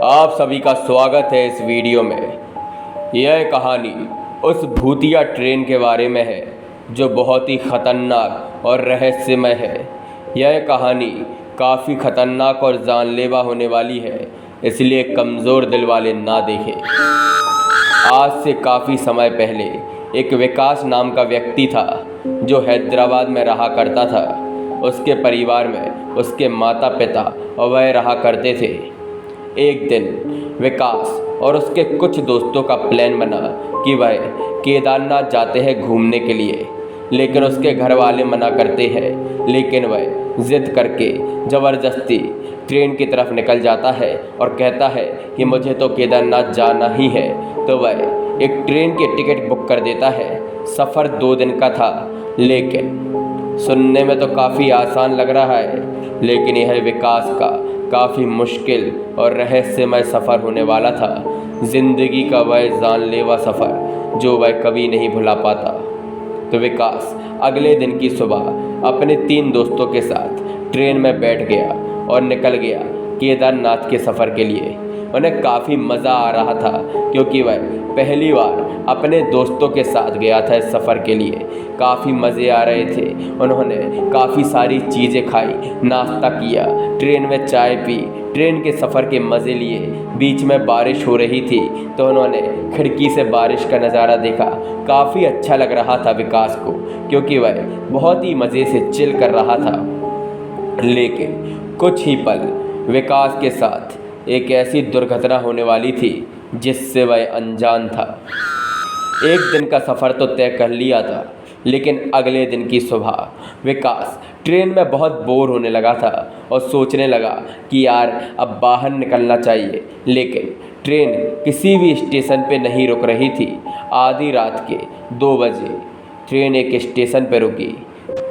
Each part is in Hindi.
आप सभी का स्वागत है इस वीडियो में। यह कहानी उस भूतिया ट्रेन के बारे में है जो बहुत ही ख़तरनाक और रहस्यमय है। यह कहानी काफ़ी ख़तरनाक और जानलेवा होने वाली है, इसलिए कमज़ोर दिल वाले ना देखें। आज से काफ़ी समय पहले एक विकास नाम का व्यक्ति था जो हैदराबाद में रहा करता था। उसके परिवार में उसके माता पिता और वह रहा करते थे। एक दिन विकास और उसके कुछ दोस्तों का प्लान बना कि वह केदारनाथ जाते हैं घूमने के लिए, लेकिन उसके घर वाले मना करते हैं। लेकिन वह ज़िद करके ज़बरदस्ती ट्रेन की तरफ निकल जाता है और कहता है कि मुझे तो केदारनाथ जाना ही है। तो वह एक ट्रेन की टिकट बुक कर देता है। सफ़र 2 दिन का था, लेकिन सुनने में तो काफ़ी आसान लग रहा है, लेकिन यह विकास का काफ़ी मुश्किल और रहस्यमय सफ़र होने वाला था। ज़िंदगी का वह जानलेवा सफ़र जो वह कभी नहीं भुला पाता। तो विकास अगले दिन की सुबह अपने 3 दोस्तों के साथ ट्रेन में बैठ गया और निकल गया केदारनाथ के सफ़र के लिए। उन्हें काफ़ी मज़ा आ रहा था क्योंकि वह पहली बार अपने दोस्तों के साथ गया था इस सफ़र के लिए। काफ़ी मज़े आ रहे थे। उन्होंने काफ़ी सारी चीज़ें खाई, नाश्ता किया, ट्रेन में चाय पी, ट्रेन के सफ़र के मज़े लिए। बीच में बारिश हो रही थी तो उन्होंने खिड़की से बारिश का नज़ारा देखा। काफ़ी अच्छा लग रहा था विकास को क्योंकि वह बहुत ही मज़े से चिल कर रहा था। लेकिन कुछ ही पल विकास के साथ एक ऐसी दुर्घटना होने वाली थी जिससे वह अनजान था। एक दिन का सफ़र तो तय कर लिया था, लेकिन अगले दिन की सुबह विकास ट्रेन में बहुत बोर होने लगा था और सोचने लगा कि यार अब बाहर निकलना चाहिए। लेकिन ट्रेन किसी भी स्टेशन पे नहीं रुक रही थी। आधी रात के 2 बजे ट्रेन एक स्टेशन पर रुकी।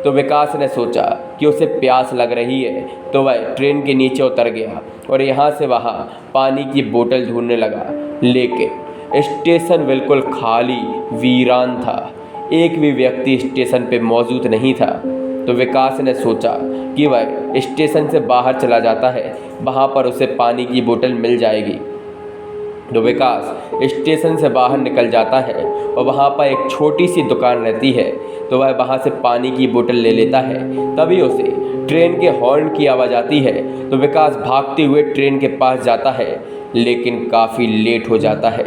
तो विकास ने सोचा कि उसे प्यास लग रही है, तो वह ट्रेन के नीचे उतर गया और यहाँ से वहाँ पानी की बोतल ढूंढने लगा। लेकिन स्टेशन बिल्कुल खाली वीरान था। एक भी व्यक्ति स्टेशन पे मौजूद नहीं था। तो विकास ने सोचा कि वह स्टेशन से बाहर चला जाता है, वहाँ पर उसे पानी की बोतल मिल जाएगी। तो विकास स्टेशन से बाहर निकल जाता है और वहाँ पर एक छोटी सी दुकान रहती है, तो वह वहाँ से पानी की बोतल ले लेता है। तभी उसे ट्रेन के हॉर्न की आवाज़ आती है। तो विकास भागते हुए ट्रेन के पास जाता है, लेकिन काफ़ी लेट हो जाता है।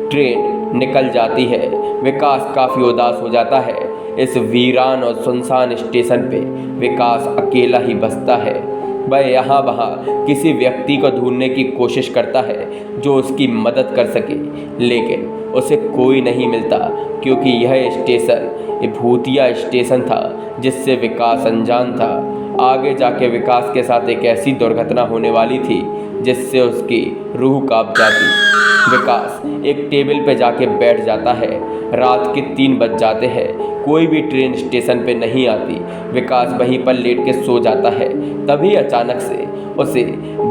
ट्रेन निकल जाती है। विकास काफ़ी उदास हो जाता है। इस वीरान और सुनसान स्टेशन पे विकास अकेला ही बसता है। वह यहाँ वहाँ किसी व्यक्ति को ढूंढने की कोशिश करता है जो उसकी मदद कर सके, लेकिन उसे कोई नहीं मिलता क्योंकि यह स्टेशन एक भूतिया स्टेशन था जिससे विकास अनजान था। आगे जाके विकास के साथ एक ऐसी दुर्घटना होने वाली थी जिससे उसकी रूह कांप जाती। विकास एक टेबल पे जाके बैठ जाता है। रात के 3 बज जाते हैं। कोई भी ट्रेन स्टेशन पे नहीं आती। विकास वहीं पर लेट के सो जाता है। तभी अचानक से उसे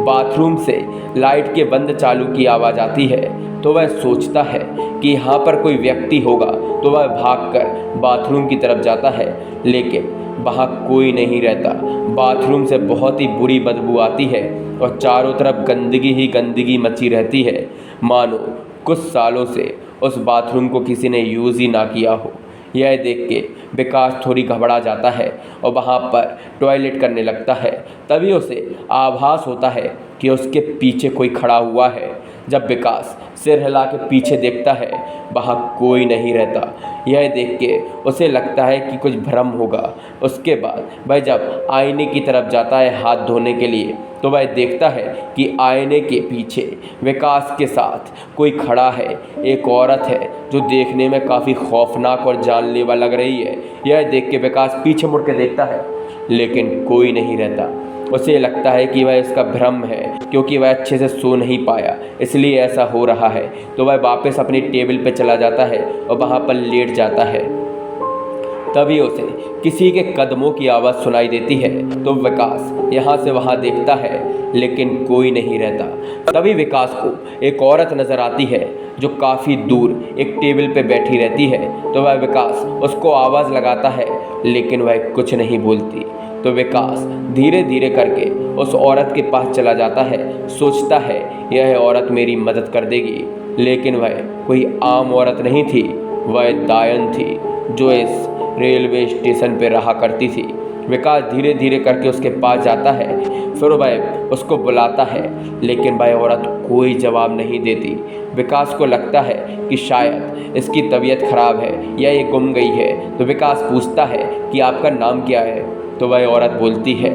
बाथरूम से लाइट के बंद चालू की आवाज़ आती है। तो वह सोचता है कि यहाँ पर कोई व्यक्ति होगा, तो वह भागकर बाथरूम की तरफ जाता है, लेकिन वहाँ कोई नहीं रहता। बाथरूम से बहुत ही बुरी बदबू आती है और चारों तरफ गंदगी ही गंदगी मची रहती है, मानो कुछ सालों से उस बाथरूम को किसी ने यूज़ ही ना किया हो। यह देख के विकास थोड़ी घबरा जाता है और वहाँ पर टॉयलेट करने लगता है। तभी उसे आभास होता है कि उसके पीछे कोई खड़ा हुआ है। जब विकास सिर हिला के पीछे देखता है, वहाँ कोई नहीं रहता। यह देख के उसे लगता है कि कुछ भ्रम होगा। उसके बाद वह जब आईने की तरफ जाता है हाथ धोने के लिए, तो वह देखता है कि आईने के पीछे विकास के साथ कोई खड़ा है। एक औरत है जो देखने में काफ़ी खौफनाक और जानलेवा लग रही है। यह देख के विकास पीछे मुड़ के देखता है, लेकिन कोई नहीं रहता। उसे लगता है कि वह इसका भ्रम है क्योंकि वह अच्छे से सो नहीं पाया, इसलिए ऐसा हो रहा है। तो वह वापस अपनी टेबल पर चला जाता है और वहाँ पर लेट जाता है। तभी उसे किसी के कदमों की आवाज़ सुनाई देती है। तो विकास यहाँ से वहाँ देखता है, लेकिन कोई नहीं रहता। तभी विकास को एक औरत नज़र आती है जो काफ़ी दूर एक टेबल पे बैठी रहती है। तो वह विकास उसको आवाज़ लगाता है, लेकिन वह कुछ नहीं बोलती। तो विकास धीरे धीरे करके उस औरत के पास चला जाता है। सोचता है यह औरत मेरी मदद कर देगी, लेकिन वह कोई आम औरत नहीं थी। वह डायन थी जो इस रेलवे स्टेशन पर रहा करती थी। विकास धीरे धीरे करके उसके पास जाता है, फिर वह उसको बुलाता है, लेकिन वह औरत कोई जवाब नहीं देती। विकास को लगता है कि शायद इसकी तबीयत खराब है या ये गुम गई है। तो विकास पूछता है कि आपका नाम क्या है? तो वह औरत बोलती है,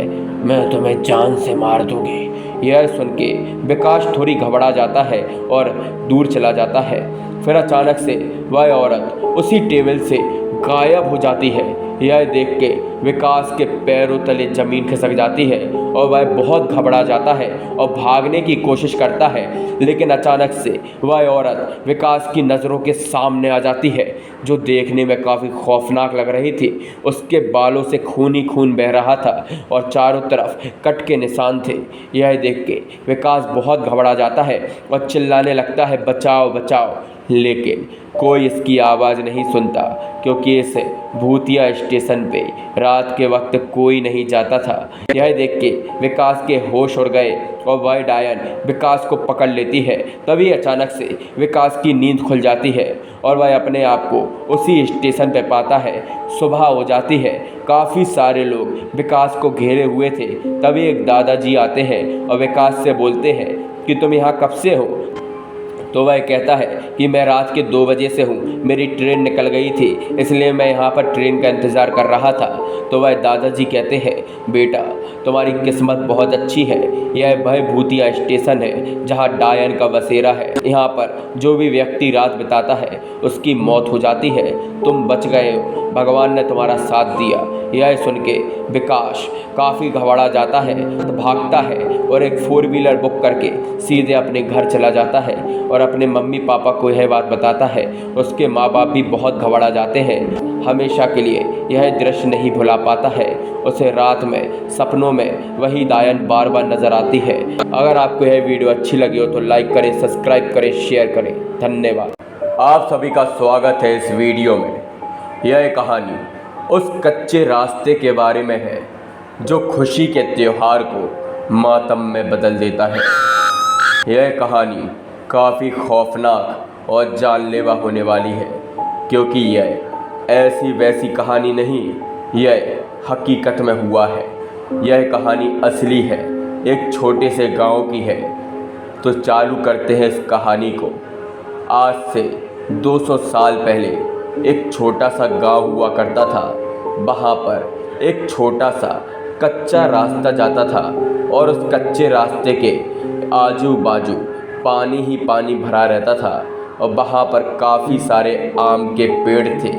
मैं तुम्हें जान से मार दूंगी। यह सुन के विकास थोड़ी घबरा जाता है और दूर चला जाता है। फिर अचानक से वह औरत उसी टेबल से गायब हो जाती है। यह देख के विकास के पैरों तले जमीन खिसक जाती है और वह बहुत घबरा जाता है और भागने की कोशिश करता है, लेकिन अचानक से वह औरत विकास की नज़रों के सामने आ जाती है, जो देखने में काफ़ी खौफनाक लग रही थी। उसके बालों से खून ही खून बह रहा था और चारों तरफ कट के निशान थे। यह देख के विकास बहुत घबरा जाता है और चिल्लाने लगता है, बचाओ बचाओ, लेकिन कोई इसकी आवाज़ नहीं सुनता, क्योंकि इस भूतिया स्टेशन पे रात के वक्त कोई नहीं जाता था। यह देख के विकास के होश उड़ गए और वह डायन विकास को पकड़ लेती है। तभी अचानक से विकास की नींद खुल जाती है और वह अपने आप को उसी स्टेशन पे पाता है। सुबह हो जाती है, काफ़ी सारे लोग विकास को घेरे हुए थे। तभी एक दादाजी आते हैं और विकास से बोलते हैं कि तुम यहाँ कब से हो? तो वह कहता है कि मैं रात के 2 बजे से हूँ, मेरी ट्रेन निकल गई थी, इसलिए मैं यहाँ पर ट्रेन का इंतज़ार कर रहा था। तो वह दादाजी कहते हैं, बेटा तुम्हारी किस्मत बहुत अच्छी है, यह वह भूतिया स्टेशन है जहाँ डायन का बसेरा है। यहाँ पर जो भी व्यक्ति रात बिताता है उसकी मौत हो जाती है। तुम बच गए हो, भगवान ने तुम्हारा साथ दिया। यह सुन के विकास काफ़ी घबरा जाता है, भागता है और एक 4 व्हीलर बुक करके सीधे अपने घर चला जाता है और अपने मम्मी पापा को यह बात बताता है। उसके माँ बाप भी बहुत घबरा जाते हैं। हमेशा के लिए यह दृश्य नहीं भुला पाता है। उसे रात में सपनों में वही डायन बार बार नज़र आती है। अगर आपको यह वीडियो अच्छी लगी हो तो लाइक करें, सब्सक्राइब करें, शेयर करें। धन्यवाद। आप सभी का स्वागत है इस वीडियो में। यह कहानी उस कच्चे रास्ते के बारे में है जो खुशी के त्यौहार को मातम में बदल देता है। यह कहानी काफ़ी खौफनाक और जानलेवा होने वाली है, क्योंकि यह ऐसी वैसी कहानी नहीं, यह हकीकत में हुआ है। यह कहानी असली है, एक छोटे से गांव की है। तो चालू करते हैं इस कहानी को। आज से 200 साल पहले एक छोटा सा गांव हुआ करता था। वहाँ पर एक छोटा सा कच्चा रास्ता जाता था और उस कच्चे रास्ते के आजू बाजू पानी ही पानी भरा रहता था और वहाँ पर काफ़ी सारे आम के पेड़ थे।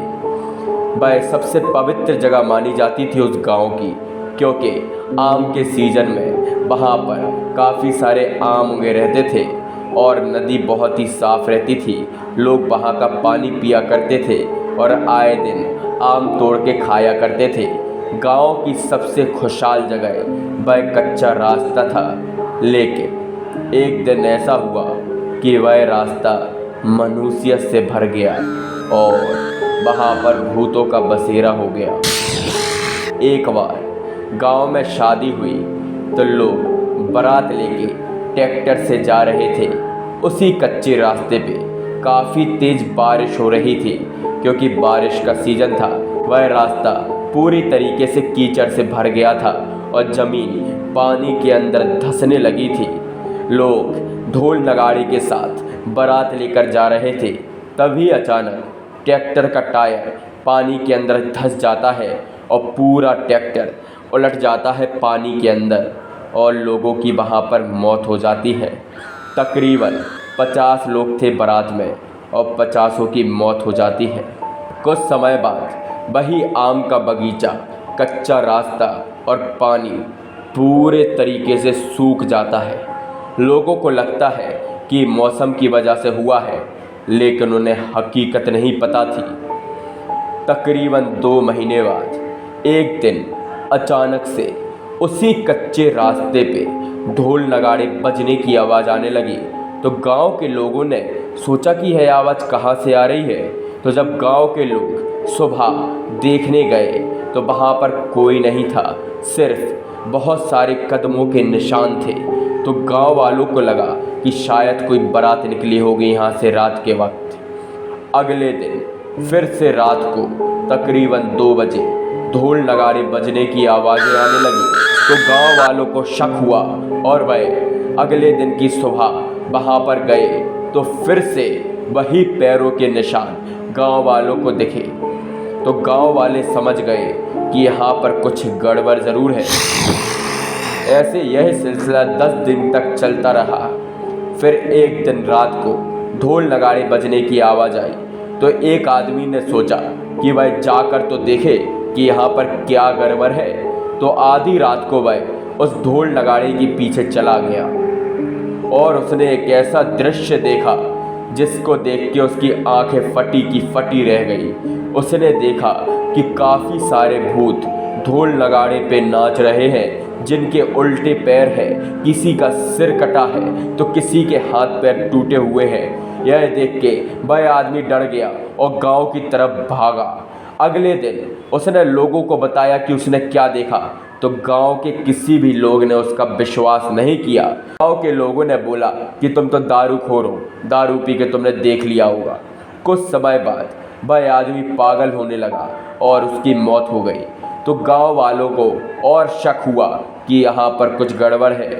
वह सबसे पवित्र जगह मानी जाती थी उस गांव की, क्योंकि आम के सीज़न में वहाँ पर काफ़ी सारे आम उगे रहते थे और नदी बहुत ही साफ़ रहती थी। लोग वहाँ का पानी पिया करते थे और आए दिन आम तोड़ के खाया करते थे। गांव की सबसे खुशहाल जगह वह कच्चा रास्ता था, लेकिन एक दिन ऐसा हुआ कि वह रास्ता मनुष्य से भर गया और वहाँ पर भूतों का बसेरा हो गया। एक बार गांव में शादी हुई तो लोग बारात लेके ट्रैक्टर से जा रहे थे। उसी कच्चे रास्ते पे काफ़ी तेज़ बारिश हो रही थी, क्योंकि बारिश का सीज़न था। वह रास्ता पूरी तरीके से कीचड़ से भर गया था और ज़मीन पानी के अंदर धंसने लगी थी। लोग ढोल नगाड़े के साथ बारात लेकर जा रहे थे। तभी अचानक ट्रैक्टर का टायर पानी के अंदर धंस जाता है और पूरा ट्रैक्टर उलट जाता है पानी के अंदर और लोगों की वहाँ पर मौत हो जाती है। तकरीबन 50 लोग थे बारात में और 50 की मौत हो जाती है। कुछ समय बाद वही आम का बगीचा, कच्चा रास्ता और पानी पूरे तरीके से सूख जाता है। लोगों को लगता है कि मौसम की वजह से हुआ है, लेकिन उन्हें हकीकत नहीं पता थी। तकरीबन 2 महीने बाद एक दिन अचानक से उसी कच्चे रास्ते पे ढोल नगाड़े बजने की आवाज़ आने लगी। तो गांव के लोगों ने सोचा कि यह आवाज़ कहाँ से आ रही है। तो जब गांव के लोग सुबह देखने गए तो वहाँ पर कोई नहीं था, सिर्फ बहुत सारे कदमों के निशान थे। तो गांव वालों को लगा कि शायद कोई बारात निकली होगी यहाँ से रात के वक्त। अगले दिन फिर से रात को तकरीबन 2 बजे ढोल नगाड़े बजने की आवाज़ें आने लगी। तो गांव वालों को शक हुआ और वह अगले दिन की सुबह वहाँ पर गए तो फिर से वही पैरों के निशान गांव वालों को दिखे। तो गांव वाले समझ गए कि यहाँ पर कुछ गड़बड़ ज़रूर है। ऐसे यह सिलसिला 10 दिन तक चलता रहा। फिर एक दिन रात को ढोल नगाड़े बजने की आवाज़ आई। तो एक आदमी ने सोचा कि वह जाकर तो देखे कि यहाँ पर क्या गड़बड़ है। तो आधी रात को वह उस ढोल नगाड़े के पीछे चला गया और उसने एक ऐसा दृश्य देखा जिसको देख के उसकी आंखें फटी की फटी रह गई। उसने देखा कि काफ़ी सारे भूत ढोल नगाड़े पे नाच रहे हैं, जिनके उल्टे पैर हैं, किसी का सिर कटा है तो किसी के हाथ पैर टूटे हुए हैं। यह देख के वह आदमी डर गया और गांव की तरफ भागा। अगले दिन उसने लोगों को बताया कि उसने क्या देखा। तो गांव के किसी भी लोग ने उसका विश्वास नहीं किया। गांव के लोगों ने बोला कि तुम तो दारूखोर हो, दारू पी के तुमने देख लिया होगा। कुछ समय बाद वह आदमी पागल होने लगा और उसकी मौत हो गई। तो गांव वालों को और शक हुआ कि यहाँ पर कुछ गड़बड़ है।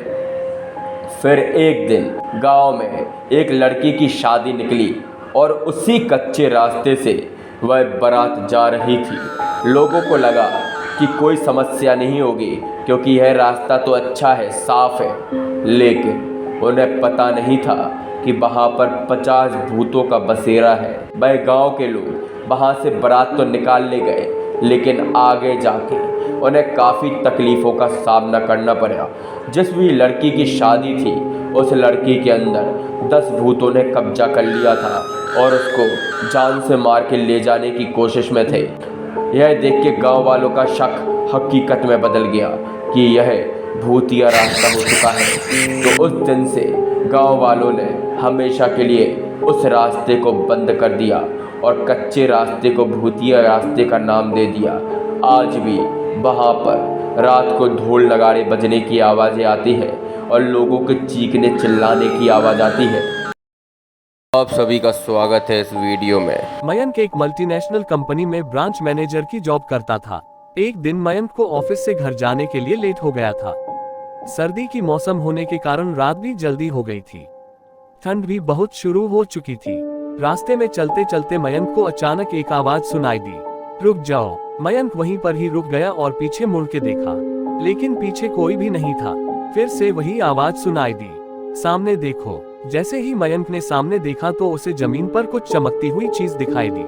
फिर एक दिन गांव में एक लड़की की शादी निकली और उसी कच्चे रास्ते से वह बारात जा रही थी। लोगों को लगा कि कोई समस्या नहीं होगी क्योंकि यह रास्ता तो अच्छा है, साफ है। लेकिन उन्हें पता नहीं था कि वहाँ पर 50 भूतों का बसेरा है। वह गांव के लोग वहाँ से बारात तो निकाल ले गए, लेकिन आगे जाके उन्हें काफ़ी तकलीफ़ों का सामना करना पड़ा। जिस भी लड़की की शादी थी उस लड़की के अंदर 10 भूतों ने कब्जा कर लिया था और उसको जान से मार के ले जाने की कोशिश में थे। यह देख के गाँव वालों का शक हकीकत में बदल गया कि यह भूतिया रास्ता हो चुका है। तो उस दिन से गाँव वालों ने हमेशा के लिए उस रास्ते को बंद कर दिया और कच्चे रास्ते को भूतिया रास्ते का नाम दे दिया। आज भी वहाँ पर रात को ढोल नगाड़े बजने की आवाज़ें आती है और लोगों के चीखने चिल्लाने की आवाज़ आती है। आप सभी का स्वागत है इस वीडियो में। मयंक एक मल्टीनेशनल कंपनी में ब्रांच मैनेजर की जॉब करता था। एक दिन मयंक को ऑफिस से घर जाने के लिए लेट हो गया था। सर्दी की मौसम होने के कारण रात भी जल्दी हो गई थी। ठंड भी बहुत शुरू हो चुकी थी। रास्ते में चलते चलते मयंक को अचानक एक आवाज सुनाई दी, रुक जाओ। मयंक वहीं पर ही रुक गया और पीछे मुड़ के देखा, लेकिन पीछे कोई भी नहीं था। फिर से वही आवाज सुनाई दी, सामने देखो। जैसे ही मयंक ने सामने देखा तो उसे जमीन पर कुछ चमकती हुई चीज दिखाई दी।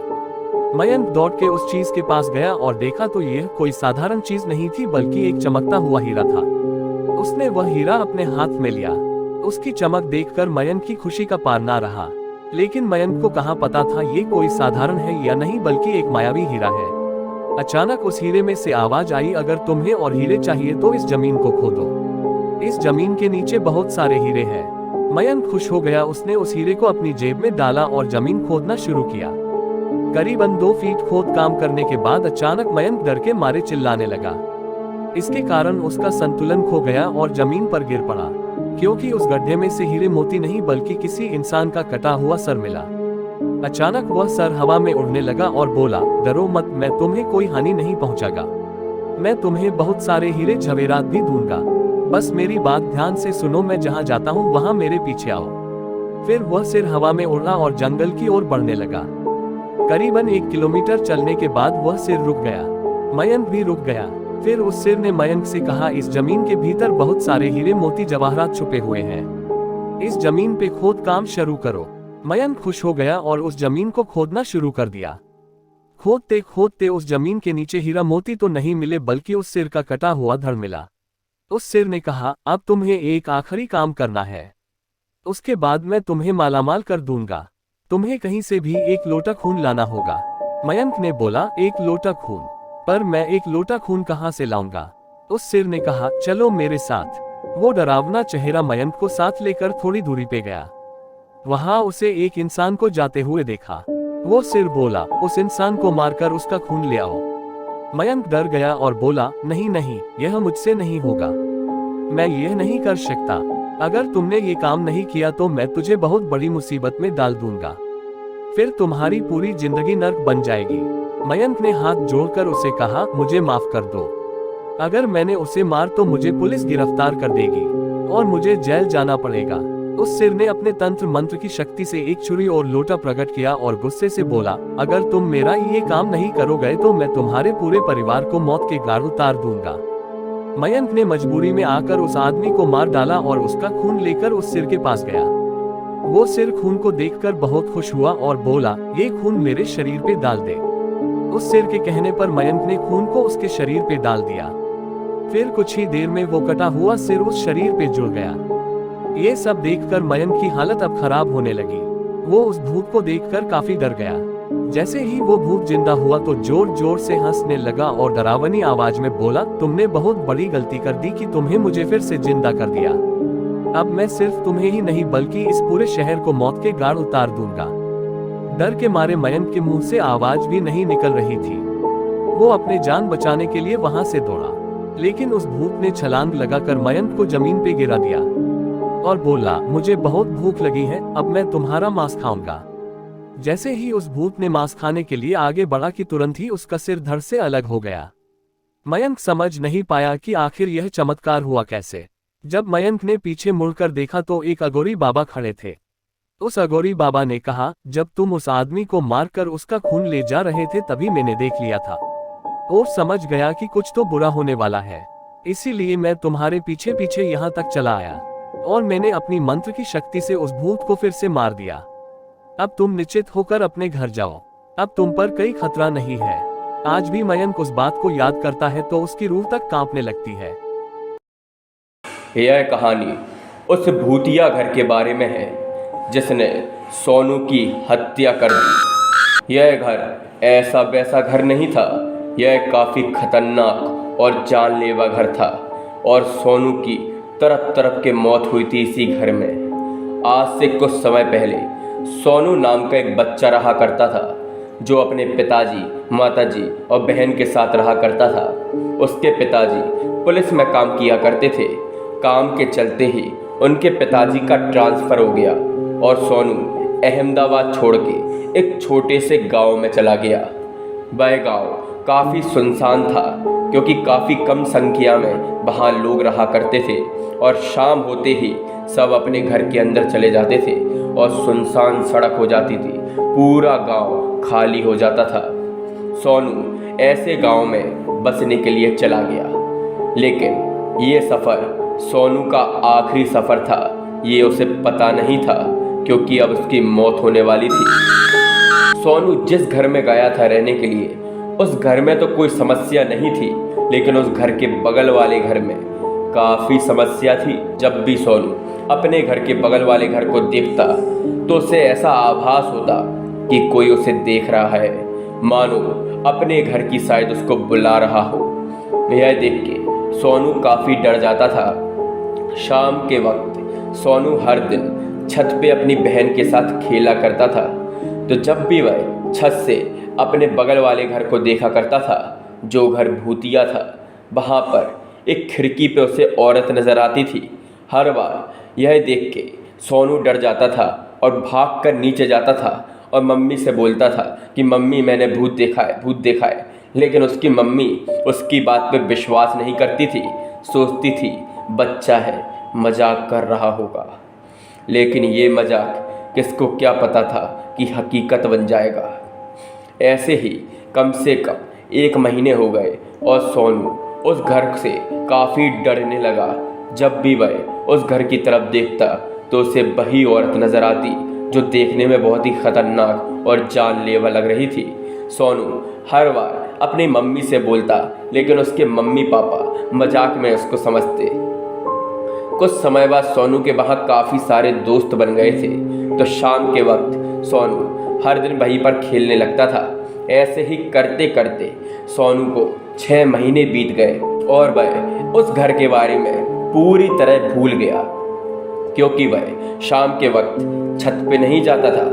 मयंक दौड़ के उस चीज के पास गया और देखा तो यह कोई साधारण चीज नहीं थी बल्कि एक चमकता हुआ हीरा था। उसने वह हीरा अपने हाथ में लिया। उसकी चमक देखकर मयंक की खुशी का पार ना रहा। लेकिन मयंक को कहाँ पता था ये कोई साधारण है या नहीं बल्कि एक मायावी हीरा है। अचानक उस हीरे में से आवाज आई, अगर तुम्हें और हीरे चाहिए तो इस जमीन को खोदो। इस जमीन के नीचे बहुत सारे हीरे हैं। मयंक खुश हो गया। उसने उस हीरे को अपनी जेब में डाला और जमीन खोदना शुरू किया। करीबन 2 फीट खोद काम करने के बाद अचानक मयंक डर के मारे चिल्लाने लगा। इसके कारण उसका संतुलन खो गया और जमीन पर गिर पड़ा, क्योंकि उस गड्ढे में से हीरे मोती नहीं बल्कि किसी इंसान का कटा हुआ सर मिला। अचानक वह सर हवा में उड़ने लगा और बोला, डरो मत, मैं तुम्हें कोई हानि नहीं पहुंचागा। मैं तुम्हें बहुत सारे हीरे जवेरात भी दूंगा। बस मेरी बात ध्यान से सुनो, मैं जहां जाता हूं वहां मेरे पीछे आओ। फिर वह सिर हवा में उड़ा और जंगल की ओर बढ़ने लगा। करीबन 1 किलोमीटर चलने के बाद वह सिर रुक गया। मयंक भी रुक गया। फिर उस सिर ने मयंक से कहा, इस जमीन के भीतर बहुत सारे हीरे मोती जवाहरात छुपे हुए हैं। इस जमीन पे खोद काम शुरू करो। मयंक खुश हो गया और उस जमीन को खोदना शुरू कर दिया। खोदते खोदते उस जमीन के नीचे हीरा मोती तो नहीं मिले बल्कि उस सिर का कटा हुआ धड़ मिला। उस सिर ने कहा, अब तुम्हें एक आखिरी काम करना है, उसके बाद मैं तुम्हें मालामाल कर दूंगा। तुम्हें कहीं से भी 1 लोटा खून लाना होगा। मयंक ने बोला, 1 लोटा खून? पर मैं 1 लोटा खून कहाँ से लाऊंगा? उस सिर ने कहा, चलो मेरे साथ। वो डरावना चेहरा मयंक को साथ लेकर थोड़ी दूरी पे गया। वहां उसे एक इंसान को जाते हुए देखा। वो सिर बोला, उस इंसान को मारकर उसका खून ले आओ। मयंक डर गया और बोला, नहीं नहीं, यह मुझसे नहीं होगा, मैं यह नहीं कर सकता। अगर तुमने ये काम नहीं किया तो मैं तुझे बहुत बड़ी मुसीबत में डाल दूंगा, फिर तुम्हारी पूरी जिंदगी नर्क बन जाएगी। मयंक ने हाथ जोड़कर उसे कहा, मुझे माफ कर दो, अगर मैंने उसे मार तो मुझे पुलिस गिरफ्तार कर देगी और मुझे जेल जाना पड़ेगा। उस सिर ने अपने तंत्र मंत्र की शक्ति से एक छुरी और लोटा प्रकट किया और गुस्से से बोला, अगर तुम मेरा ये काम नहीं करोगे तो मैं तुम्हारे पूरे परिवार को मौत के घाट उतार दूंगा। मयंक ने मजबूरी में आकर उस आदमी को मार डाला और उसका खून लेकर उस सिर के पास गया। वो सिर खून को देखकर बहुत खुश हुआ और बोला, ये खून मेरे शरीर पे डाल दे। उस सिर के कहने पर मयंक ने खून को उसके शरीर पे डाल दिया। फिर कुछ ही देर में वो कटा हुआ सिर उस शरीर पे जुड़ गया। ये सब देखकर मयंक की हालत अब खराब होने लगी। वो उस भूत को देखकर काफी डर गया। जैसे ही वो भूत जिंदा हुआ तो जोर जोर से हंसने लगा और डरावनी आवाज में बोला, तुमने बहुत बड़ी गलती कर दी कि तुम्हें मुझे फिर से जिंदा कर दिया। अब मैं सिर्फ तुम्हें ही नहीं बल्कि इस पूरे शहर को मौत के घाट उतार दूंगा। डर के मारे मयंक के मुंह से आवाज भी नहीं निकल रही थी। वो अपने जान बचाने के लिए वहां से दौड़ा, लेकिन उस भूत ने छलांग लगाकर मयंक को जमीन पे गिरा दिया और बोला, मुझे बहुत भूख लगी है, अब मैं तुम्हारा मांस खाऊंगा। जैसे ही उस भूत ने मांस खाने के लिए आगे बढ़ा कि तुरंत ही उसका सिर धड़ से अलग हो गया। मयंक समझ नहीं पाया कि आखिर यह चमत्कार हुआ कैसे। जब मयंक ने पीछे मुड़कर देखा तो एक अघोरी बाबा खड़े थे। उस अघोरी बाबा ने कहा, जब तुम उस आदमी को मारकर उसका खून ले जा रहे थे तभी मैंने देख लिया था और समझ गया कि कुछ तो बुरा होने वाला है, इसीलिए मैं तुम्हारे पीछे पीछे यहाँ तक चला आया और मैंने अपनी मंत्र की शक्ति से उस भूत को फिर से मार दिया। अब तुम निश्चित होकर अपने घर जाओ, अब तुम पर कोई खतरा नहीं है। आज भी मयंक उस बात को याद करता है तो उसकी रूह तक कांपने लगती है। यह कहानी उस भूतिया घर के बारे में है जिसने सोनू की हत्या कर दी। यह घर ऐसा वैसा घर नहीं था, यह काफी खतरनाक और जानलेवा घर था और सोनू की तरफ तरफ के मौत हुई थी इसी घर में। आज से कुछ समय पहले सोनू नाम का एक बच्चा रहा करता था जो अपने पिताजी, माताजी और बहन के साथ रहा करता था। उसके पिताजी पुलिस में काम किया करते थे। काम के चलते ही उनके पिताजी का ट्रांसफ़र हो गया और सोनू अहमदाबाद छोड़ के एक छोटे से गांव में चला गया। वह गांव काफ़ी सुनसान था क्योंकि काफ़ी कम संख्या में वहाँ लोग रहा करते थे और शाम होते ही सब अपने घर के अंदर चले जाते थे और सुनसान सड़क हो जाती थी, पूरा गांव खाली हो जाता था। सोनू ऐसे गांव में बसने के लिए चला गया, लेकिन ये सफ़र सोनू का आखिरी सफ़र था, ये उसे पता नहीं था क्योंकि अब उसकी मौत होने वाली थी। सोनू जिस घर में गया था रहने के लिए, उस घर में तो कोई समस्या नहीं थी, लेकिन उस घर के बगल वाले घर में काफ़ी समस्या थी। जब भी सोनू अपने घर के बगल वाले घर को देखता तो उसे ऐसा आभास होता कि कोई उसे देख रहा है, मानो अपने घर की शायद उसको बुला रहा हो। यह देख के सोनू काफ़ी डर जाता था। शाम के वक्त सोनू हर दिन छत पे अपनी बहन के साथ खेला करता था, तो जब भी वह छत से अपने बगल वाले घर को देखा करता था, जो घर भूतिया था, वहाँ पर एक खिड़की पे उसे औरत नज़र आती थी। हर बार यह देख के सोनू डर जाता था और भागकर नीचे जाता था और मम्मी से बोलता था कि मम्मी मैंने भूत देखा है, भूत देखा है। लेकिन उसकी मम्मी उसकी बात पे विश्वास नहीं करती थी, सोचती थी बच्चा है, मजाक कर रहा होगा। लेकिन ये मजाक किसको क्या पता था कि हकीकत बन जाएगा। ऐसे ही कम से कम 1 महीने हो गए और सोनू उस घर से काफ़ी डरने लगा। जब भी वह उस घर की तरफ देखता तो उसे वही औरत नज़र आती जो देखने में बहुत ही खतरनाक और जानलेवा लग रही थी। सोनू हर बार अपनी मम्मी से बोलता, लेकिन उसके मम्मी पापा मजाक में उसको समझते। कुछ समय बाद सोनू के वहाँ काफ़ी सारे दोस्त बन गए थे, तो शाम के वक्त सोनू हर दिन वहीं पर खेलने लगता था। ऐसे ही करते करते सोनू को 6 महीने बीत गए और वह उस घर के बारे में पूरी तरह भूल गया, क्योंकि वह शाम के वक्त छत पे नहीं जाता था,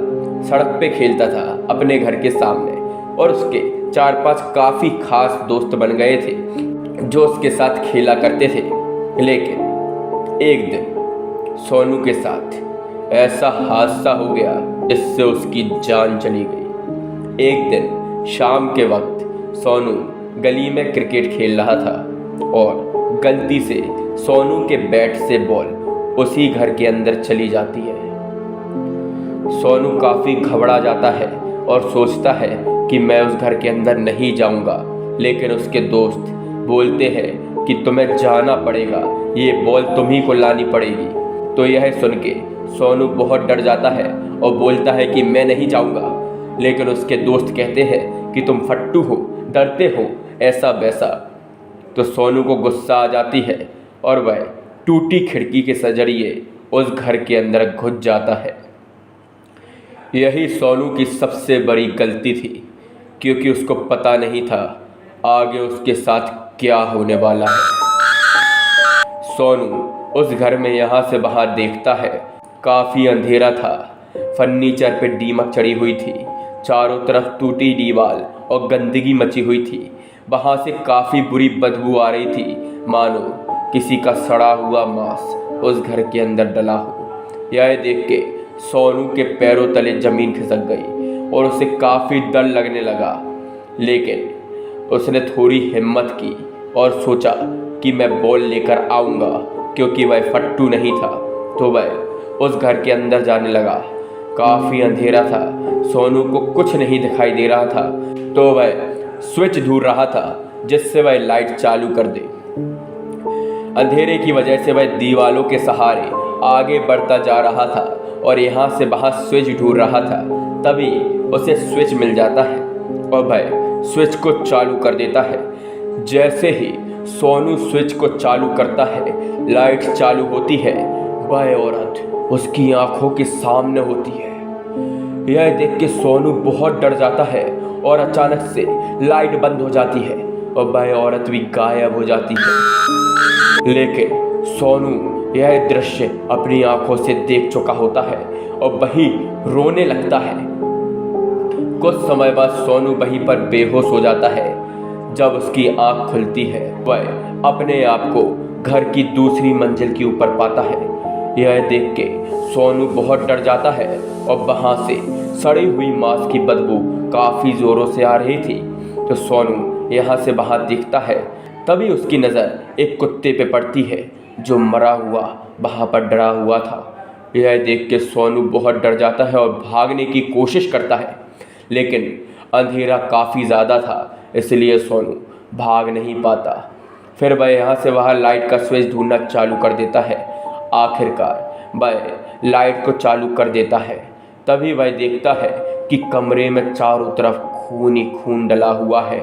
सड़क पे खेलता था अपने घर के सामने और उसके 4-5 काफ़ी खास दोस्त बन गए थे जो उसके साथ खेला करते थे। लेकिन एक दिन सोनू के साथ ऐसा हादसा हो गया जिससे उसकी जान चली गई। एक दिन शाम के वक्त सोनू गली में क्रिकेट खेल रहा था और गलती से सोनू के बैट से बॉल उसी घर के अंदर चली जाती है। सोनू काफ़ी घबरा जाता है और सोचता है कि मैं उस घर के अंदर नहीं जाऊंगा, लेकिन उसके दोस्त बोलते हैं कि तुम्हें जाना पड़ेगा, ये बॉल तुम्ही को लानी पड़ेगी। तो यह सुन के सोनू बहुत डर जाता है और बोलता है कि मैं नहीं जाऊंगा, लेकिन उसके दोस्त कहते हैं कि तुम फट्टू हो, डरते हो, ऐसा वैसा। तो सोनू को गुस्सा आ जाती है और वह टूटी खिड़की के जरिए उस घर के अंदर घुस जाता है। यही सोनू की सबसे बड़ी गलती थी, क्योंकि उसको पता नहीं था आगे उसके साथ क्या होने वाला है। सोनू उस घर में यहाँ से वहाँ देखता है। काफ़ी अंधेरा था, फर्नीचर पे दीमक चढ़ी हुई थी, चारों तरफ टूटी दीवार और गंदगी मची हुई थी। वहाँ से काफ़ी बुरी बदबू आ रही थी, मानो किसी का सड़ा हुआ मांस उस घर के अंदर डला हो। यह देख के सोनू के पैरों तले ज़मीन खिसक गई और उसे काफ़ी डर लगने लगा। लेकिन उसने थोड़ी हिम्मत की और सोचा कि मैं बॉल लेकर आऊँगा, क्योंकि वह फट्टू नहीं था। तो वह उस घर के अंदर जाने लगा। काफ़ी अंधेरा था, सोनू को कुछ नहीं दिखाई दे रहा था, तो वह स्विच ढूंढ रहा था जिससे वह लाइट चालू कर दे। अंधेरे की वजह से वह दीवालों के सहारे आगे बढ़ता जा रहा था और यहाँ से वहाँ स्विच ढूंढ रहा था। तभी उसे स्विच मिल जाता है और वह स्विच को चालू कर देता है। जैसे ही सोनू स्विच को चालू करता है, लाइट चालू होती है। वह औरत उसकी आंखों के सामने होती है। यह देख के सोनू बहुत डर जाता है और अचानक से लाइट बंद हो जाती है और वह औरत भी गायब हो जाती है। लेकिन सोनू यह दृश्य अपनी आंखों से देख चुका होता है और वही रोने लगता है। कुछ समय बाद सोनू वहीं पर बेहोश हो जाता है। जब उसकी आंख खुलती है, वह अपने आप को घर की दूसरी मंजिल के ऊपर पाता है। यह देख के सोनू बहुत डर जाता है और वहाँ से सड़ी हुई मांस की बदबू काफ़ी ज़ोरों से आ रही थी। तो सोनू यहाँ से वहाँ दिखता है। तभी उसकी नज़र एक कुत्ते पे पड़ती है जो मरा हुआ वहाँ पर डरा हुआ था। यह देख के सोनू बहुत डर जाता है और भागने की कोशिश करता है, लेकिन अंधेरा काफ़ी ज़्यादा था, इसलिए सोनू भाग नहीं पाता। फिर वह यहाँ से वहाँ लाइट का स्विच ढूंढना चालू कर देता है। आखिरकार वह लाइट को चालू कर देता है। तभी वह देखता है कि कमरे में चारों तरफ खून ही खून डला हुआ है।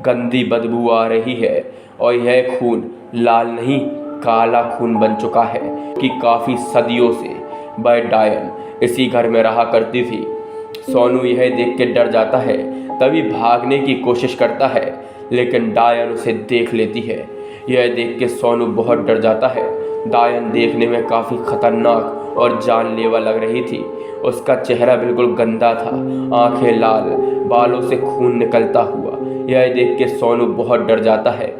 गंदी बदबू आ रही है और यह खून लाल नहीं, काला खून बन चुका है कि काफ़ी सदियों से वह डायन इसी घर में रहा करती थी। सोनू यह देख के डर जाता है। तभी भागने की कोशिश करता है, लेकिन डायन उसे देख लेती है। यह देख के सोनू बहुत डर जाता है। डायन देखने में काफ़ी खतरनाक और जानलेवा लग रही थी। उसका चेहरा बिल्कुल गंदा था, आंखें लाल, बालों से खून निकलता हुआ। यह देख के सोनू बहुत डर जाता है।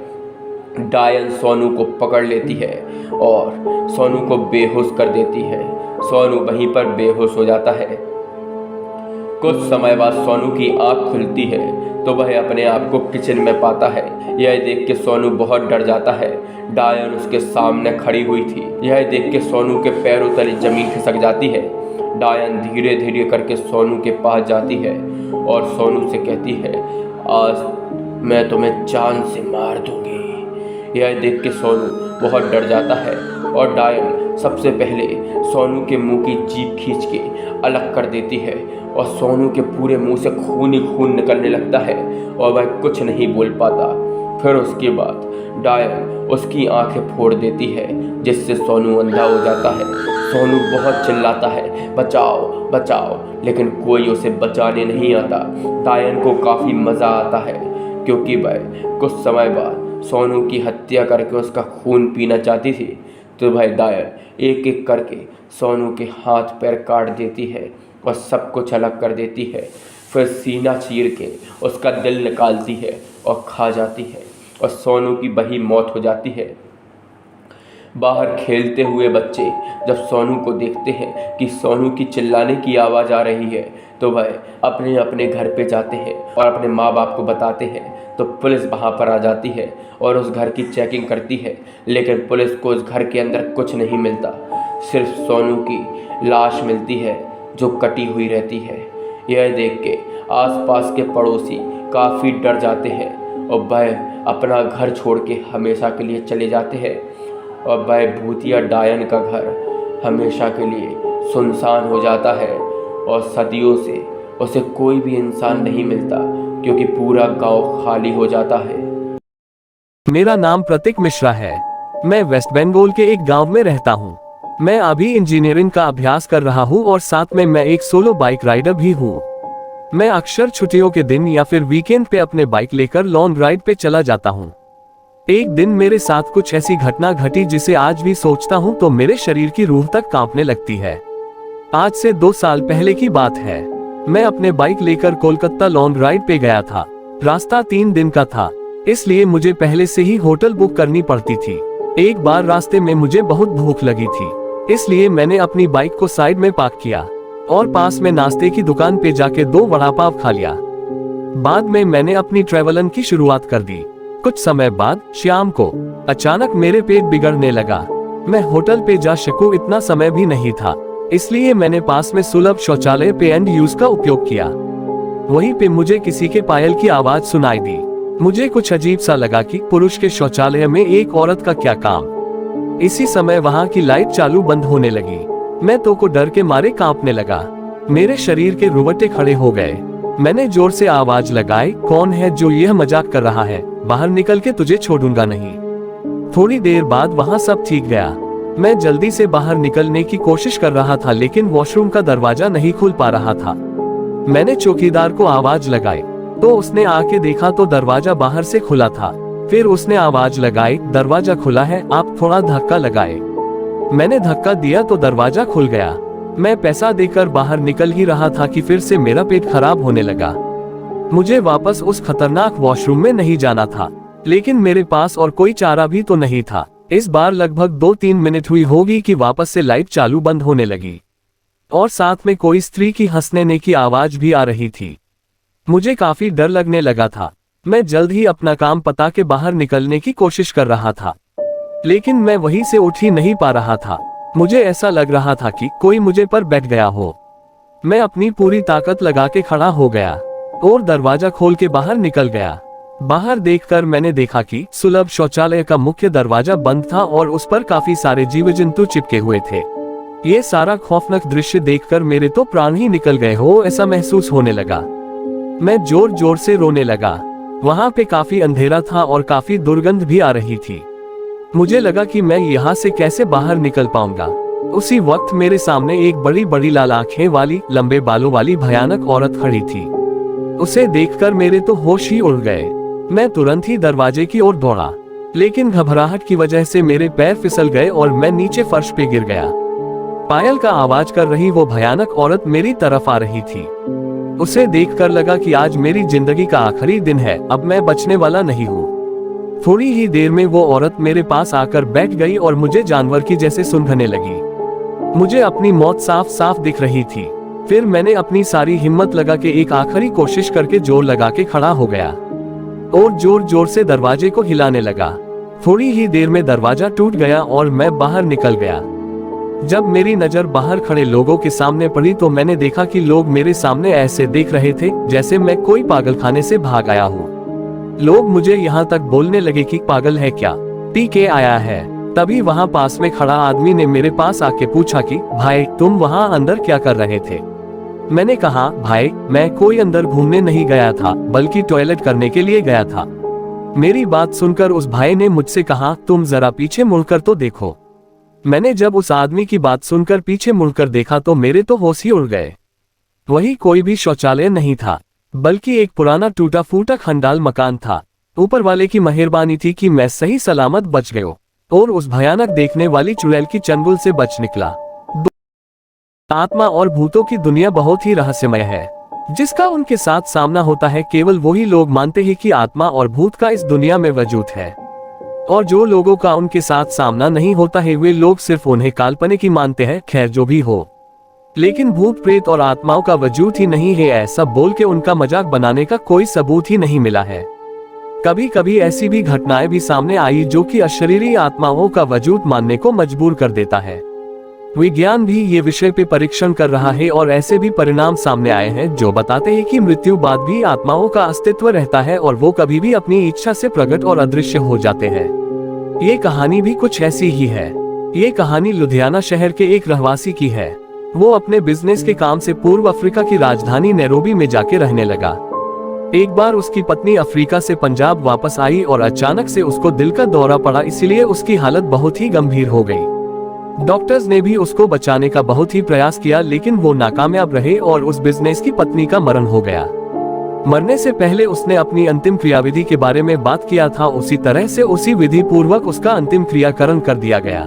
डायन सोनू को पकड़ लेती है और सोनू को बेहोश कर देती है। सोनू वहीं पर बेहोश हो जाता है। कुछ समय बाद सोनू की आंख खुलती है तो वह अपने आप को किचन में पाता है। यह देख के सोनू बहुत डर जाता है। डायन उसके सामने खड़ी हुई थी। यह देख के सोनू के पैरों तले जमीन खिसक जाती है। डायन धीरे धीरे करके सोनू के पास जाती है और सोनू से कहती है, आज मैं तुम्हें जान से मार दूंगी। यह देख के सोनू बहुत डर जाता है और डायन सबसे पहले सोनू के मुंह की जीभ खींच के अलग कर देती है और सोनू के पूरे मुंह से खून ही खून निकलने लगता है और वह कुछ नहीं बोल पाता। फिर उसके बाद डायन उसकी आंखें फोड़ देती है, जिससे सोनू अंधा हो जाता है। सोनू बहुत चिल्लाता है, बचाओ बचाओ, लेकिन कोई उसे बचाने नहीं आता। डायन को काफ़ी मज़ा आता है, क्योंकि वह कुछ समय बाद सोनू की हत्या करके उसका खून पीना चाहती थी। तो भाई डायन एक एक करके सोनू के हाथ पैर काट देती है और सब कुछ अलग कर देती है। फिर सीना चीर के उसका दिल निकालती है और खा जाती है और सोनू की वही मौत हो जाती है। बाहर खेलते हुए बच्चे जब सोनू को देखते हैं कि सोनू की चिल्लाने की आवाज़ आ रही है तो वह अपने अपने घर पे जाते हैं और अपने माँ बाप को बताते हैं। तो पुलिस वहाँ पर आ जाती है और उस घर की चेकिंग करती है, लेकिन पुलिस को उस घर के अंदर कुछ नहीं मिलता, सिर्फ सोनू की लाश मिलती है जो कटी हुई रहती है। यह देख के आसपास के पड़ोसी काफ़ी डर जाते हैं और वह अपना घर छोड़ के हमेशा के लिए चले जाते हैं और वह भूतिया डायन का घर हमेशा के लिए सुनसान हो जाता है और सदियों से उसे कोई भी इंसान नहीं मिलता क्योंकि पूरा गांव खाली हो जाता है। मेरा नाम प्रतीक मिश्रा है। मैं वेस्ट बंगाल के एक गांव में रहता हूं। मैं अभी इंजीनियरिंग का अभ्यास कर रहा हूं और साथ में मैं एक सोलो बाइक राइडर भी हूं। मैं अक्सर छुट्टियों के दिन या फिर वीकेंड पे अपने बाइक लेकर लॉन्ग राइड पे चला जाता हूं। एक दिन मेरे साथ कुछ ऐसी घटना घटी जिसे आज भी सोचता हूं तो मेरे शरीर की रूह तक कांपने लगती है। आज से 2 साल पहले की बात है। मैं अपने बाइक लेकर कोलकाता लॉन्ग राइड पे गया था। रास्ता 3 दिन का था, इसलिए मुझे पहले से ही होटल बुक करनी पड़ती थी। एक बार रास्ते में मुझे बहुत भूख लगी थी, इसलिए मैंने अपनी बाइक को साइड में पार्क किया और पास में नाश्ते की दुकान पे जाके 2 वड़ा पाव खा लिया। बाद में मैंने अपनी ट्रैवलन की शुरुआत कर दी। कुछ समय बाद शाम को अचानक मेरे पेट बिगड़ने लगा। मैं होटल पे जा सकूं इतना समय भी नहीं था, इसलिए मैंने पास में सुलभ शौचालय पे एंड यूज का उपयोग किया। वहीं पे मुझे किसी के पायल की आवाज सुनाई दी। मुझे कुछ अजीब सा लगा कि पुरुष के शौचालय में एक औरत का क्या काम। इसी समय वहां की लाइट चालू बंद होने लगी। मैं तो को डर के मारे कांपने लगा। मेरे शरीर के रुवटे खड़े हो गए। मैंने जोर से आवाज लगाई, कौन है जो यह मजाक कर रहा है? बाहर निकल के तुझे छोड़ूंगा नहीं। थोड़ी देर बाद वहां सब ठीक गया। मैं जल्दी से बाहर निकलने की कोशिश कर रहा था, लेकिन वॉशरूम का दरवाजा नहीं खुल पा रहा था। मैंने चौकीदार को आवाज लगाई तो उसने आके देखा तो दरवाजा बाहर से खुला था। फिर उसने आवाज लगाई, दरवाजा खुला है, आप थोड़ा धक्का लगाए। मैंने धक्का दिया तो दरवाजा खुल गया। मैं पैसा देकर बाहर निकल ही रहा था कि फिर से मेरा पेट खराब होने लगा। मुझे वापस उस खतरनाक वॉशरूम में नहीं जाना था, लेकिन मेरे पास और कोई चारा भी तो नहीं था। इस बार लगभग 2-3 मिनट हुई होगी कि वापस से लाइट चालू बंद होने लगी और साथ में कोई स्त्री की हंसने की आवाज भी आ रही थी। मुझे काफी डर लगने लगा था। मैं जल्द ही अपना काम पता के बाहर निकलने की कोशिश कर रहा था, लेकिन मैं वहीं से उठ ही नहीं पा रहा था। मुझे ऐसा लग रहा था कि कोई मुझे पर बैठ गया हो। मैं अपनी पूरी ताकत लगा के खड़ा हो गया और दरवाजा खोल के बाहर निकल गया। बाहर देखकर मैंने देखा कि सुलभ शौचालय का मुख्य दरवाजा बंद था और उस पर काफी सारे जीव जंतु चिपके हुए थे। ये सारा खौफनाक दृश्य देखकर मेरे तो प्राण ही निकल गए हो ऐसा महसूस होने लगा। मैं जोर जोर से रोने लगा। वहां पे काफी अंधेरा था और काफी दुर्गंध भी आ रही थी। मुझे लगा कि मैं यहाँ से कैसे बाहर निकल पाऊंगा। उसी वक्त मेरे सामने एक बड़ी बड़ी लाल आंखें वाली, लंबे बालों वाली भयानक औरत खड़ी थी। उसे देखकर मेरे तो होश ही उड़ गए। मैं तुरंत ही दरवाजे की ओर दौड़ा, लेकिन घबराहट की वजह से मेरे पैर फिसल गए और मैं नीचे फर्श पे गिर गया। पायल का आवाज कर रही वो भयानक औरत मेरी तरफ आ रही थी। उसे देखकर लगा कि आज मेरी जिंदगी का आखिरी दिन है, अब मैं बचने वाला नहीं हूँ। थोड़ी ही देर में वो औरत मेरे पास आकर बैठ गई और मुझे जानवर की जैसे सूंघने लगी। मुझे अपनी मौत साफ साफ दिख रही थी। फिर मैंने अपनी सारी हिम्मत लगा के एक आखिरी कोशिश करके जोर लगा के खड़ा हो गया और जोर जोर से दरवाजे को हिलाने लगा। थोड़ी ही देर में दरवाजा टूट गया और मैं बाहर निकल गया। जब मेरी नजर बाहर खड़े लोगों के सामने पड़ी तो मैंने देखा कि लोग मेरे सामने ऐसे देख रहे थे जैसे मैं कोई पागलखाने से भाग आया हूँ। लोग मुझे यहाँ तक बोलने लगे कि पागल है क्या, पी के आया है। तभी वहाँ पास में खड़ा आदमी ने मेरे पास आके पूछा कि भाई तुम वहाँ अंदर क्या कर रहे थे। मैंने कहा भाई मैं कोई अंदर घूमने नहीं गया था, बल्कि टॉयलेट करने के लिए गया था। मेरी बात सुनकर उस भाई ने मुझसे कहा तुम जरा पीछे मुड़कर तो देखो। मैंने जब उस आदमी की बात सुनकर पीछे मुड़कर देखा तो मेरे तो होश ही उड़ गए। वही कोई भी शौचालय नहीं था, बल्कि एक पुराना टूटा फूटा खंडाल मकान था। ऊपर वाले की मेहरबानी थी कि मैं सही सलामत बच गया और उस भयानक देखने वाली चुड़ैल की चंगुल से बच निकला। आत्मा और भूतों की दुनिया बहुत ही रहस्यमय है। जिसका उनके साथ सामना होता है। केवल वही लोग मानते हैं कि आत्मा और भूत का इस दुनिया में वजूद है, और जो लोगों का उनके साथ सामना नहीं होता है वे लोग सिर्फ उन्हें काल्पनिक ही मानते हैं। खैर जो भी हो, लेकिन भूत प्रेत और आत्माओं का वजूद ही नहीं है ऐसा बोल के उनका मजाक बनाने का कोई सबूत ही नहीं मिला है। कभी कभी ऐसी भी घटनाएं भी सामने आई जो कि अशरीरी आत्माओं का वजूद मानने को मजबूर कर देता है। विज्ञान भी ये विषय पे परीक्षण कर रहा है और ऐसे भी परिणाम सामने आए हैं जो बताते हैं कि मृत्यु बाद भी आत्माओं का अस्तित्व रहता है और वो कभी भी अपनी इच्छा से प्रकट और अदृश्य हो जाते हैं। ये कहानी भी कुछ ऐसी ही है। ये कहानी लुधियाना शहर के एक रहवासी की है। वो अपने बिजनेस के काम से पूर्व अफ्रीका की राजधानी नैरोबी में जाके रहने लगा। एक बार उसकी पत्नी अफ्रीका से पंजाब वापस आई और अचानक से उसको दिल का दौरा पड़ा, इसलिए उसकी हालत बहुत ही गंभीर हो गई। डॉक्टर्स ने भी उसको बचाने का बहुत ही प्रयास किया लेकिन वो नाकामयाब रहे और उस बिजनेस की पत्नी का मरण हो गया। मरने से पहले उसने अपनी अंतिम क्रियाविधि के बारे में बात किया था, उसी तरह से उसी विधि पूर्वक उसका अंतिम क्रियाकरण कर दिया गया।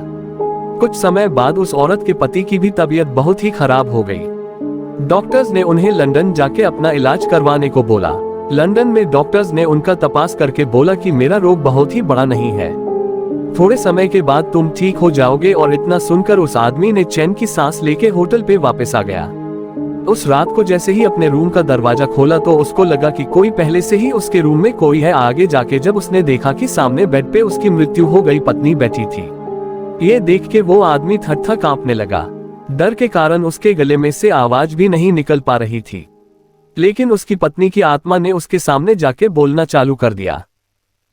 कुछ समय बाद उस औरत के पति की भी तबीयत बहुत ही खराब हो गई। डॉक्टर्स ने उन्हें लंदन जाके अपना इलाज करवाने को बोला। लंदन में डॉक्टर्स ने उनका तपास करके बोला कि मेरा रोग बहुत ही बड़ा नहीं है, थोड़े समय के बाद तुम ठीक हो जाओगे। और इतना सुनकर उस आदमी ने चैन की सांस लेके होटल पे वापस आ गया। उस रात को जैसे ही अपने रूम का दरवाजा खोला तो उसको लगा कि कोई पहले से ही उसके रूम में कोई है। आगे जाके जब उसने देखा कि सामने बेड पे उसकी मृत्यु हो गई पत्नी बैठी थी। ये देख के वो आदमी थर-थर कांपने लगा। डर के कारण उसके गले में से आवाज भी नहीं निकल पा रही थी, लेकिन उसकी पत्नी की आत्मा ने उसके सामने जाके बोलना चालू कर दिया।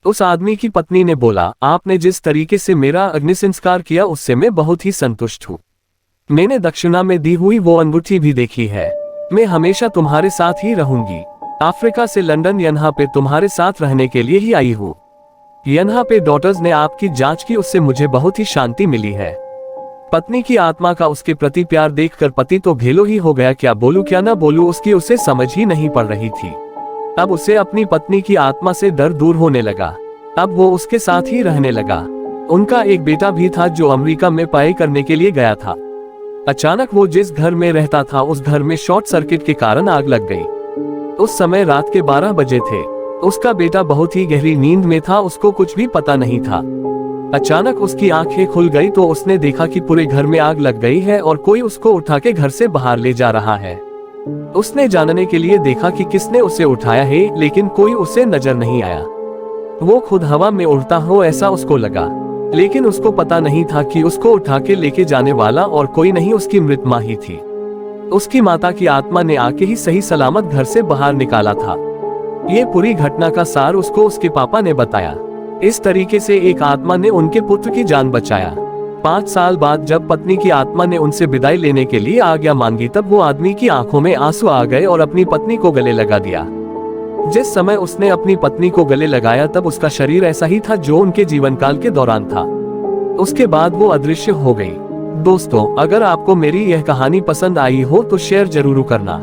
उस आदमी की पत्नी ने बोला, आपने जिस तरीके से मेरा अग्नि संस्कार किया उससे मैं बहुत ही संतुष्ट हूँ। मैंने दक्षिणा में दी हुई वो अंगूठी भी देखी है। मैं हमेशा तुम्हारे साथ ही रहूंगी। अफ्रीका से लंदन यहाँ पे तुम्हारे साथ रहने के लिए ही आई हूँ। यहाँ पे डॉक्टर्स ने आपकी जांच की, उससे मुझे बहुत ही शांति मिली है। पत्नी की आत्मा का उसके प्रति प्यार देखकर पति तो घेलो ही हो गया। क्या बोलूं क्या ना बोलूं, उसकी उसे समझ ही नहीं पड़ रही थी। अब उसे अपनी पत्नी की आत्मा से डर दूर होने लगा। अब वो उसके साथ ही रहने लगा। उनका एक बेटा भी था जो अमेरिका में पढ़ाई करने के लिए गया था। अचानक वो जिस घर में रहता था उस घर में शॉर्ट सर्किट के कारण आग लग गई। उस समय रात के 12 बजे थे। उसका बेटा बहुत ही गहरी नींद में था, उसको कुछ भी पता नहीं था। अचानक उसकी आंखें खुल गई तो उसने देखा कि पूरे घर में आग लग गई है और कोई उसको उठा के घर से बाहर ले जा रहा है। उसने जानने के लिए देखा कि किसने उसे उठाया है, लेकिन कोई उसे नजर नहीं आया। वो खुद हवा में उड़ता हो ऐसा उसको लगा, लेकिन उसको पता नहीं था कि उसको उठा के लेके जाने वाला और कोई नहीं उसकी मृत माँ ही थी। उसकी माता की आत्मा ने आके ही सही सलामत घर से बाहर निकाला था। ये पूरी घटना का सार उसको उसके पापा ने बताया। इस तरीके से एक आत्मा ने उनके पुत्र की जान बचाया। 5 साल बाद जब पत्नी की आत्मा ने उनसे विदाई लेने के लिए आज्ञा मांगी तब वो आदमी की आंखों में आंसू आ गए और अपनी पत्नी को गले लगा दिया। जिस समय उसने अपनी पत्नी को गले लगाया तब उसका शरीर ऐसा ही था जो उनके जीवन काल के दौरान था। उसके बाद वो अदृश्य हो गई। दोस्तों, अगर आपको मेरी यह कहानी पसंद आई हो तो शेयर जरूर करना।